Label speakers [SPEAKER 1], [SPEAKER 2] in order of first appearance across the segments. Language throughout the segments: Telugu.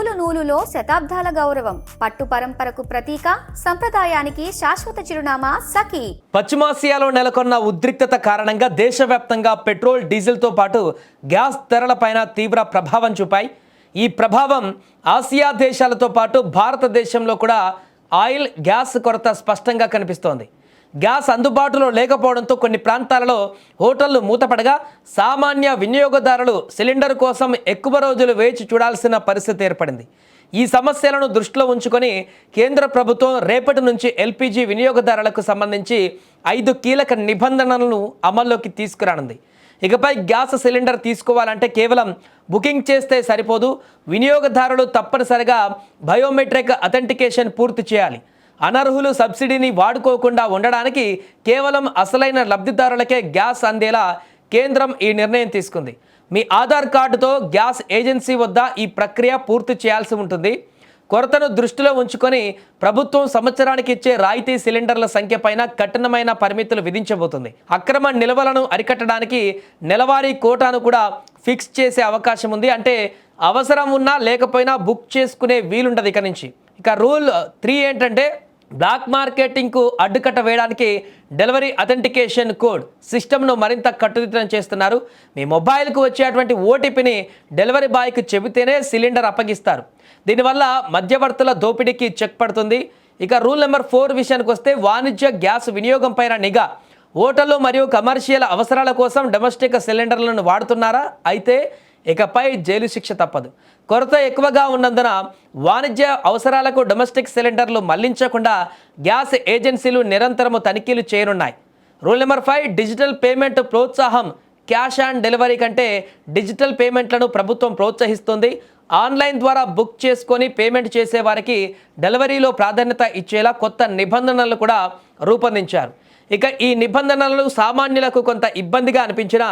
[SPEAKER 1] నూలు నూలులో శతాబ్దాల గౌరవం, పట్టు పరంపరకు ప్రతీక, సంప్రదాయానికి శాశ్వత చిరునామా సఖీ.
[SPEAKER 2] పశ్చిమాసియాలో నెలకొన్న ఉద్రిక్తత కారణంగా దేశవ్యాప్తంగా పెట్రోల్, డీజిల్తో పాటు గ్యాస్ ధరలపైన తీవ్ర ప్రభావం చూపాయి. ఈ ప్రభావం ఆసియా దేశాలతో పాటు భారతదేశంలో కూడా ఆయిల్, గ్యాస్ కొరత స్పష్టంగా కనిపిస్తోంది. గ్యాస్ అందుబాటులో లేకపోవడంతో కొన్ని ప్రాంతాలలో హోటళ్లు మూతపడగా సామాన్య వినియోగదారులు సిలిండర్ కోసం ఎక్కువ రోజులు వేచి చూడాల్సిన పరిస్థితి ఏర్పడింది. ఈ సమస్యలను దృష్టిలో ఉంచుకొని కేంద్ర ప్రభుత్వం రేపటి నుంచి ఎల్పీజీ వినియోగదారులకు సంబంధించి 5 కీలక నిబంధనలను అమల్లోకి తీసుకురానుంది. ఇకపై గ్యాస్ సిలిండర్ తీసుకోవాలంటే కేవలం బుకింగ్ చేస్తే సరిపోదు. వినియోగదారులు తప్పనిసరిగా బయోమెట్రిక్ అథెంటికేషన్ పూర్తి చేయాలి. అనర్హులు సబ్సిడీని వాడుకోకుండా ఉండడానికి కేవలం అసలైన లబ్ధిదారులకే గ్యాస్ అందేలా కేంద్రం ఈ నిర్ణయం తీసుకుంది. మీ ఆధార్ కార్డుతో గ్యాస్ ఏజెన్సీ వద్ద ఈ ప్రక్రియ పూర్తి చేయాల్సి ఉంటుంది. కొరతను దృష్టిలో ఉంచుకొని ప్రభుత్వం సంవత్సరానికి ఇచ్చే రాయితీ సిలిండర్ల సంఖ్య పైన కఠినమైన పరిమితులు విధించబోతుంది. అక్రమ నిల్వలను అరికట్టడానికి నెలవారీ కోటాను కూడా ఫిక్స్ చేసే అవకాశం ఉంది. అంటే అవసరం ఉన్నా లేకపోయినా బుక్ చేసుకునే వీలుండదు ఇక నుంచి. ఇక రూల్ 3 ఏంటంటే బ్లాక్ మార్కెటింగ్కు అడ్డుకట్ట వేయడానికి డెలివరీ అథెంటికేషన్ కోడ్ సిస్టమ్ను మరింత కట్టుదిట్టం చేస్తున్నారు. మీ మొబైల్కు వచ్చేటువంటి ఓటీపీని డెలివరీ బాయ్కి చెబితేనే సిలిండర్ అప్పగిస్తారు. దీనివల్ల మధ్యవర్తుల దోపిడీకి చెక్ పడుతుంది. ఇక రూల్ నెంబర్ 4 విషయానికి వస్తే వాణిజ్య గ్యాస్ వినియోగం పైన నిఘా. హోటళ్లు మరియు కమర్షియల్ అవసరాల కోసం డొమెస్టిక్ సిలిండర్లను వాడుతున్నారా? అయితే ఇకపై జైలు శిక్ష తప్పదు. కొరత ఎక్కువగా ఉన్నందున వాణిజ్య అవసరాలకు డొమెస్టిక్ సిలిండర్లు మళ్లించకుండా గ్యాస్ ఏజెన్సీలు నిరంతరము తనిఖీలు చేయనున్నాయి. రూల్ నెంబర్ 5 డిజిటల్ పేమెంట్ ప్రోత్సాహం. క్యాష్ ఆన్ డెలివరీ కంటే డిజిటల్ పేమెంట్లను ప్రభుత్వం ప్రోత్సహిస్తుంది. ఆన్లైన్ ద్వారా బుక్ చేసుకొని పేమెంట్ చేసే వారికి డెలివరీలో ప్రాధాన్యత ఇచ్చేలా కొత్త నిబంధనలు కూడా రూపొందించారు. ఇక ఈ నిబంధనలు సామాన్యులకు కొంత ఇబ్బందిగా అనిపించినా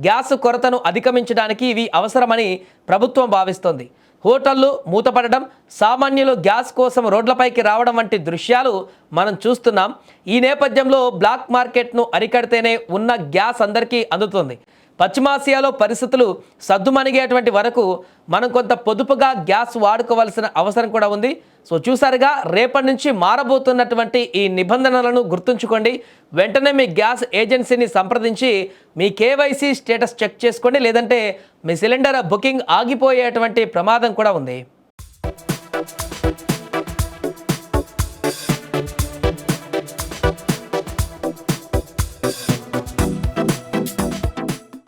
[SPEAKER 2] గ్యాస్ కొరతను అధిగమించడానికి ఇవి అవసరమని ప్రభుత్వం భావిస్తోంది. హోటళ్లు మూతపడడం, సామాన్యులు గ్యాస్ కోసం రోడ్లపైకి రావడం వంటి దృశ్యాలు మనం చూస్తున్నాం. ఈ నేపథ్యంలో బ్లాక్ మార్కెట్ను అరికడితేనే ఉన్న గ్యాస్ అందరికీ అందుతుంది. పశ్చిమాసియాలో పరిస్థితులు సద్దుమణిగేటువంటి వరకు మనం కొంత పొదుపుగా గ్యాస్ వాడుకోవాల్సిన అవసరం కూడా ఉంది. సో చూసారుగా, రేపటి నుంచి మారబోతున్నటువంటి ఈ నిబంధనలను గుర్తుంచుకోండి. వెంటనే మీ గ్యాస్ ఏజెన్సీని సంప్రదించి మీ కేవైసీ స్టేటస్ చెక్ చేసుకోండి. లేదంటే మీ సిలిండర్ బుకింగ్ ఆగిపోయేటువంటి ప్రమాదం కూడా ఉంది.